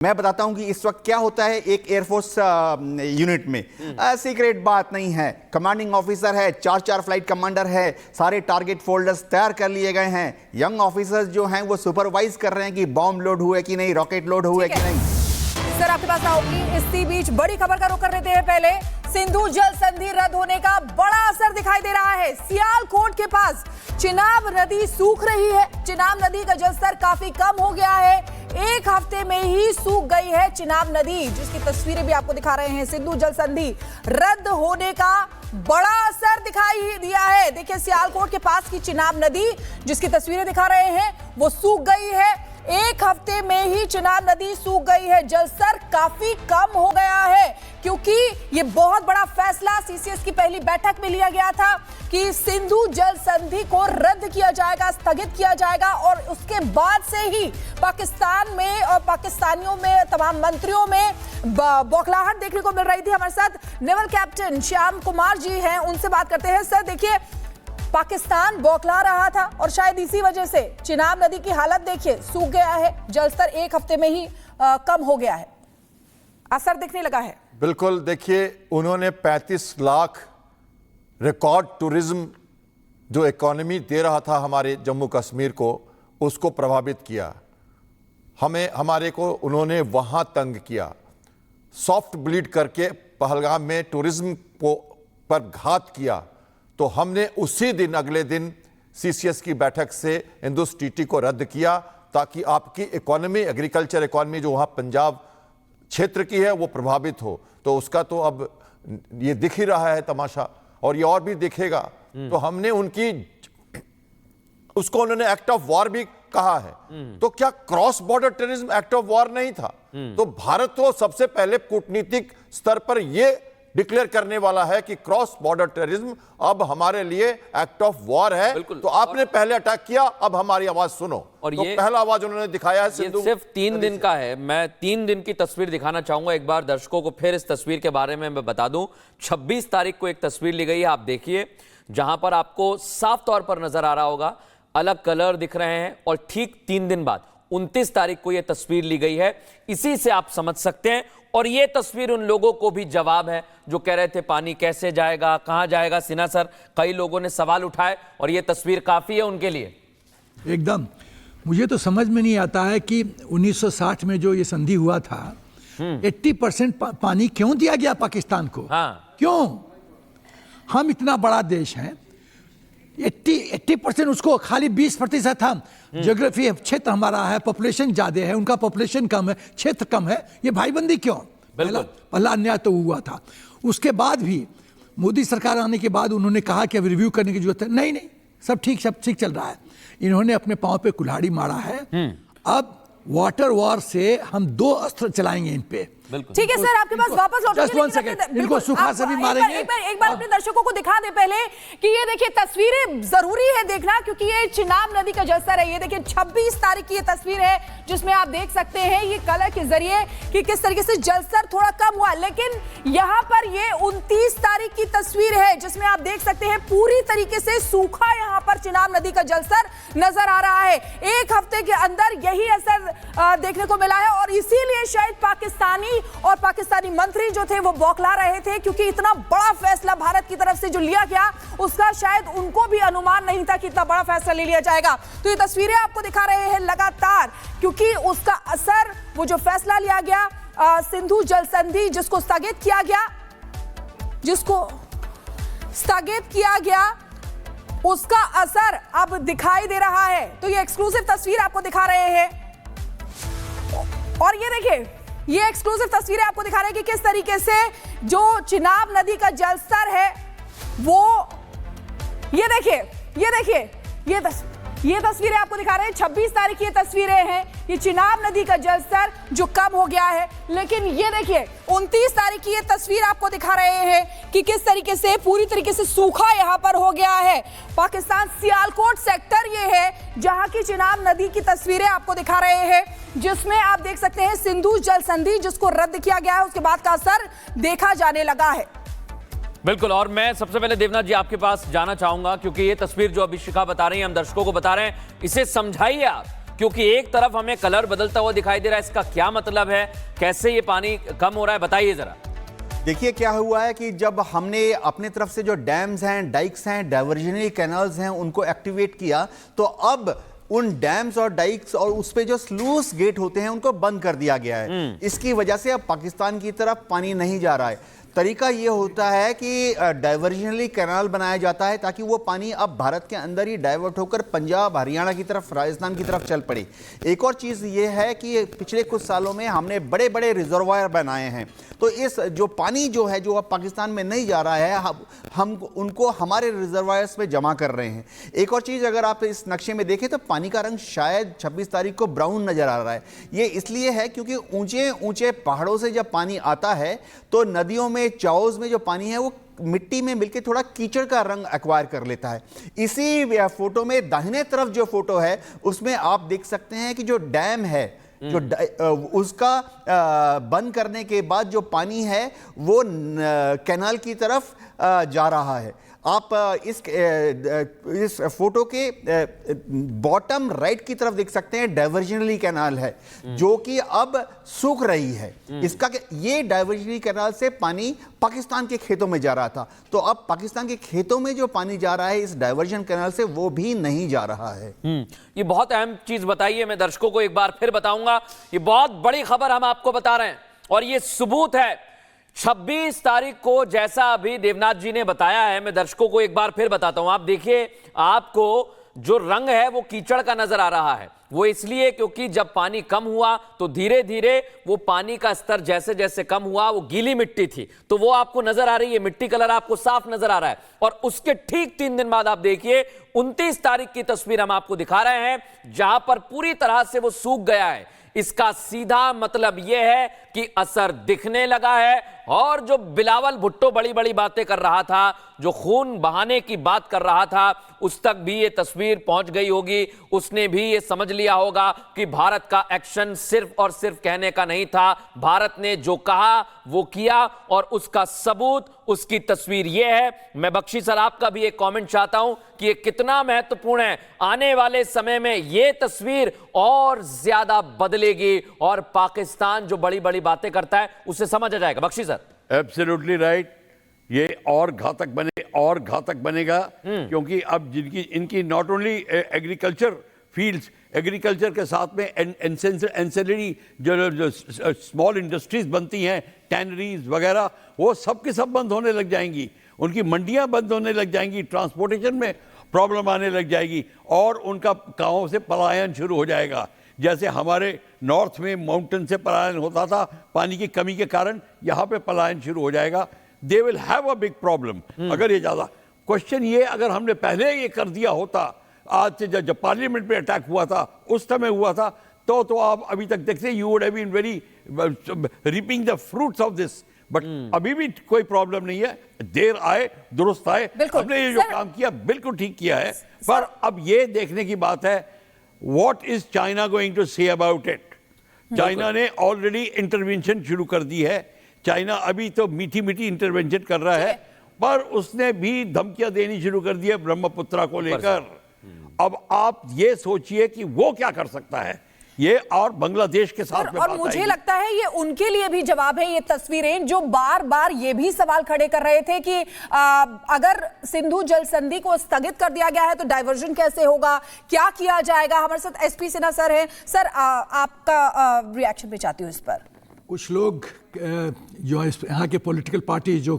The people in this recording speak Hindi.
मैं बताता हूं कि इस वक्त क्या होता है एक एयरफोर्स यूनिट में। सीक्रेट बात नहीं है, कमांडिंग ऑफिसर है, चार फ्लाइट कमांडर है, सारे टारगेट फोल्डर्स तैयार कर लिए गए हैं। यंग ऑफिसर्स जो हैं वो सुपरवाइज कर रहे हैं कि बॉम्ब लोड हुए कि नहीं, रॉकेट लोड हुए कि नहीं। सर आपके पास आओगी, इसी बीच बड़ी खबर का रुख कर लेते हैं। पहले सिंधु जल संधि रद्द होने का बड़ा असर दिखाई दे रहा है। सियालकोट के पास चिनाब नदी सूख रही है। चिनाब नदी का जलस्तर काफी कम हो गया है, एक हफ्ते में ही सूख गई है चिनाब नदी, जिसकी तस्वीरें भी आपको दिखा रहे हैं। सिंधु जल संधि रद्द होने का बड़ा असर दिखाई दिया है। देखिए सियालकोट के पास की चिनाब नदी, जिसकी तस्वीरें दिखा रहे हैं, वो सूख गई है। एक हफ्ते में ही चिनाब नदी सूख गई है। जलस्तर काफी कम हो गया है, क्योंकि ये बहुत बड़ा फैसला सीसीएस की पहली बैठक में लिया गया था कि सिंधु जल संधि को रद्द किया जाएगा, स्थगित किया जाएगा। और उसके बाद से ही पाकिस्तान में और पाकिस्तानियों में, तमाम मंत्रियों में बौखलाहट देखने को मिल रही थी। हमारे साथ नेवल कैप्टन श्याम कुमार जी हैं, उनसे बात करते हैं। सर देखिए, पाकिस्तान बौखला रहा था और शायद इसी वजह से चिनाब नदी की हालत देखिए, सूख गया है। जलस्तर एक हफ्ते में ही कम हो गया है, असर दिखने लगा है। बिल्कुल, देखिए उन्होंने 35 लाख रिकॉर्ड टूरिज्म जो इकोनॉमी दे रहा था हमारे जम्मू कश्मीर को, उसको प्रभावित किया। हमारे को उन्होंने वहां तंग किया, सॉफ्ट ब्लीड करके पहलगाम में टूरिज्म को पर घात किया। तो हमने उसी दिन, अगले दिन सीसीएस की बैठक से इंडस टीटी को रद्द किया, ताकि आपकी इकोनॉमी, एग्रीकल्चर इकोनॉमी जो वहां पंजाब क्षेत्र की है, वो प्रभावित हो। तो उसका तो अब ये दिख ही रहा है तमाशा, और ये और भी दिखेगा। तो हमने उसको उन्होंने एक्ट ऑफ वॉर भी कहा है। तो क्या cross border terrorism act of war नहीं था? तो भारत तो सबसे पहले कूटनीतिक स्तर पर यह डिक्लेयर करने वाला है कि क्रॉस बॉर्डर टेररिज्म अब हमारे लिए एक्ट ऑफ वॉर है। तो आपने पहले अटैक किया, अब हमारी आवाज सुनो। और तो ये पहला आवाज उन्होंने दिखाया है। ये सिर्फ 3 दिन का है। मैं 3 दिन की तस्वीर दिखाना चाहूंगा एक बार दर्शकों को। फिर इस तस्वीर के बारे में मैं बता दूं, 26 तारीख को एक तस्वीर ली गई है, आप देखिए, जहां पर आपको साफ तौर पर नजर आ रहा होगा, अलग कलर दिख रहे हैं। और ठीक 3 दिन बाद 29 तारीख को यह तस्वीर ली गई है। इसी से आप समझ सकते हैं। और यह तस्वीर उन लोगों को भी जवाब है जो कह रहे थे पानी कैसे जाएगा, कहां जाएगा। सिन्हा सर, कई लोगों ने सवाल उठाए और यह तस्वीर काफी है उनके लिए। एकदम, मुझे तो समझ में नहीं आता है कि 1960 में जो ये संधि हुआ था, 80% पानी क्यों दिया गया पाकिस्तान को? हाँ। क्यों? हम इतना बड़ा देश हैं, 80% उसको, खाली 20% हम, ज्योग्राफी क्षेत्र हमारा है, पॉपुलेशन ज्यादा है, उनका पॉपुलेशन कम है, क्षेत्र कम है। ये भाईबंदी क्यों? पहला अन्याय तो हुआ था। उसके बाद भी मोदी सरकार आने के बाद उन्होंने कहा कि अब रिव्यू करने की जरूरत है। नहीं, सब ठीक चल रहा है। इन्होंने अपने पांव पे कुल्हाड़ी मारा है। अब वाटर वॉर से हम 2 अस्त्र चलाएंगे इन पे। ठीक है सर, आपके पास वापस लौटेंगे। इनको सूखा से भी मारेंगे। एक बार अपने दर्शकों को दिखा दे पहले कि ये देखिए, तस्वीरें जरूरी है देखना, क्योंकि ये चिनाब नदी का जलस्तर है। ये देखिए 26 तारीख की ये तस्वीर है, जिसमें आप देख सकते हैं ये कलर के जरिए कि किस तरीके से जलस्तर थोड़ा कम हुआ। लेकिन यहाँ पर ये 29 तारीख की तस्वीर है, जिसमें आप देख सकते हैं पूरी तरीके से सूखा यहाँ पर चिनाब नदी का जलस्तर नजर आ रहा है। एक हफ्ते के अंदर यही असर देखने को मिला है, और इसीलिए शायद पाकिस्तानी मंत्री जो थे वो बौखला रहे थे, क्योंकि इतना बड़ा फैसला भारत की तरफ से जो लिया गया, उसका शायद उनको भी अनुमान नहीं था कि इतना बड़ा फैसला ले लिया जाएगा। तो ये तस्वीरें आपको दिखा रहे हैं लगातार, क्योंकि उसका असर, वो जो फैसला लिया गया सिंधु जल संधि जिसको स्थगित किया गया, उसका असर अब दिखाई दे रहा है। तो ये एक्सक्लूसिव तस्वीर आपको दिखा रहे हैं, और ये देखिए, ये एक्सक्लूसिव तस्वीरें आपको दिखा रहे हैं कि किस तरीके से जो चिनाब नदी का जलस्तर है वो, ये देखिए, ये तस्वीरें आपको दिखा रहे हैं। 26 तारीख की ये तस्वीरें हैं, ये चिनाब नदी का जलस्तर जो कम हो गया है। लेकिन ये देखिए 29 तारीख की ये तस्वीर आपको दिखा रहे हैं कि किस तरीके से पूरी तरीके से सूखा यहां पर हो गया है। पाकिस्तान सियालकोट सेक्टर ये है, जहां की चिनाब नदी की तस्वीरें आपको दिखा रहे हैं, जिसमें आप देख सकते हैं सिंधु जल संधि जिसको रद्द किया गया है, उसके बाद का असर देखा जाने लगा है। बिल्कुल, और मैं सबसे पहले देवनाथ जी आपके पास जाना चाहूंगा, क्योंकि ये तस्वीर जो अभी शिखा बता रही है, हम दर्शकों को बता रहे हैं, इसे समझाइए आप क्योंकि एक तरफ हमें कलर बदलता हुआ दिखाई दे रहा है, इसका क्या मतलब है, कैसे ये पानी कम हो रहा है, बताइए जरा। देखिए क्या हुआ है कि जब हमने अपने तरफ से जो डैम्स हैं, डाइक्स हैं, डाइवर्जनरी कैनाल्स हैं, उनको एक्टिवेट किया, तो अब उन डैम्स और डाइक्स और उस पे जो स्लूस गेट होते हैं उनको बंद कर दिया गया है। इसकी वजह से अब पाकिस्तान की तरफ पानी नहीं जा रहा है। तरीका ये होता है कि डाइवर्जनरी कैनाल बनाया जाता है ताकि वो पानी अब भारत के अंदर ही डाइवर्ट होकर पंजाब, हरियाणा की तरफ, राजस्थान की तरफ चल पड़े। एक और चीज़ ये है कि पिछले कुछ सालों में हमने बड़े बड़े रिजर्वायर बनाए हैं, तो इस जो पानी जो है जो अब पाकिस्तान में नहीं जा रहा है, हम उनको हमारे रिजर्वायर्स में जमा कर रहे हैं। एक और चीज़ अगर आप इस नक्शे में देखें तो पानी का रंग शायद 26 तारीख को ब्राउन नज़र आ रहा है। ये इसलिए है क्योंकि ऊंचे ऊंचे पहाड़ों से जब पानी आता है तो नदियों में, चाओज में जो पानी है वो मिट्टी में मिलके थोड़ा कीचड़ का रंग एक्वायर कर लेता है। इसी फोटो में दाहिने तरफ जो फोटो है उसमें आप देख सकते हैं कि जो डैम है, जो उसका बंद करने के बाद जो पानी है वो कैनाल की तरफ जा रहा है। आप इस फोटो के बॉटम राइट की तरफ देख सकते हैं डाइवर्जनरी कैनाल है जो कि अब सूख रही है। इसका ये डाइवर्जनरी कैनाल से पानी पाकिस्तान के खेतों में जा रहा था, तो अब पाकिस्तान के खेतों में जो पानी जा रहा है इस डाइवर्जन कैनाल से वो भी नहीं जा रहा है। ये बहुत अहम चीज बताइए, मैं दर्शकों को एक बार फिर बताऊंगा। ये बहुत बड़ी खबर हम आपको बता रहे हैं और ये सबूत है 26 तारीख को, जैसा अभी देवनाथ जी ने बताया है। मैं दर्शकों को एक बार फिर बताता हूं। आप देखिए, आपको जो रंग है वो कीचड़ का नजर आ रहा है। वो इसलिए क्योंकि जब पानी कम हुआ तो धीरे धीरे वो पानी का स्तर जैसे जैसे कम हुआ, वो गीली मिट्टी थी तो वो आपको नजर आ रही है, मिट्टी कलर आपको साफ नजर आ रहा है। और उसके ठीक 3 दिन बाद आप देखिए 29 तारीख की तस्वीर हम आपको दिखा रहे हैं जहां पर पूरी तरह से वो सूख गया है। इसका सीधा मतलब यह है कि असर दिखने लगा है। और जो बिलावल भुट्टो बड़ी बड़ी बातें कर रहा था, जो खून बहाने की बात कर रहा था, उस तक भी ये तस्वीर पहुंच गई होगी। उसने भी ये समझ लिया होगा कि भारत का एक्शन सिर्फ और सिर्फ कहने का नहीं था। भारत ने जो कहा वो किया और उसका सबूत, उसकी तस्वीर ये है। मैं बख्शी सर आपका भी एक कमेंट चाहता हूं कि ये कितना महत्वपूर्ण है। आने वाले समय में ये तस्वीर और ज्यादा बदलेगी और पाकिस्तान जो बड़ी बड़ी बातें करता है उसे समझ आ जाएगा। बख्शी सर। Absolutely right. ये और घातक बनेगा क्योंकि अब इनकी not only agriculture fields, agriculture के साथ में एंसेलरी जो स्मॉल इंडस्ट्रीज बनती हैं, टैनरीज वगैरह, वो सब के सब बंद होने लग जाएंगी। उनकी मंडियां बंद होने लग जाएंगी, ट्रांसपोर्टेशन में प्रॉब्लम आने लग जाएगी और उनका गाँव से पलायन शुरू हो जाएगा। जैसे हमारे नॉर्थ में माउंटेन से पलायन होता था पानी की कमी के कारण, यहाँ पे पलायन शुरू हो जाएगा। They will have a big problem अगर ये ज़्यादा। क्वेश्चन ये, अगर हमने पहले ये कर दिया होता, आज से जब पार्लियामेंट में अटैक हुआ था उस समय हुआ था, तो आप अभी तक देखते you would have been very reaping the fruits of this. But अभी भी कोई प्रॉब्लम नहीं है। देर आए दुरुस्त आए, हमने ये जो काम किया बिल्कुल ठीक किया है। पर अब ये देखने की बात है, What is China going to say about it? China ने ऑलरेडी इंटरवेंशन शुरू कर दी है। चाइना अभी तो मीठी मीठी इंटरवेंशन कर रहा है, पर उसने भी धमकियां देनी शुरू कर दी है ब्रह्मपुत्रा को लेकर। अब आप ये सोचिए कि वो क्या कर सकता है ये, और बांग्लादेश के साथ में और मुझे लगता है ये उनके लिए भी जवाब है, ये तस्वीरें जो बार बार ये भी सवाल खड़े कर रहे थे कि अगर सिंधु जल संधि को स्थगित कर दिया गया है तो डाइवर्जन कैसे होगा, क्या किया जाएगा। हमारे साथ एसपी सिन्हा सर हैं। सर आपका रिएक्शन भी चाहती हूँ इस पर। कुछ लोग जो यहाँ के पॉलिटिकल पार्टी जो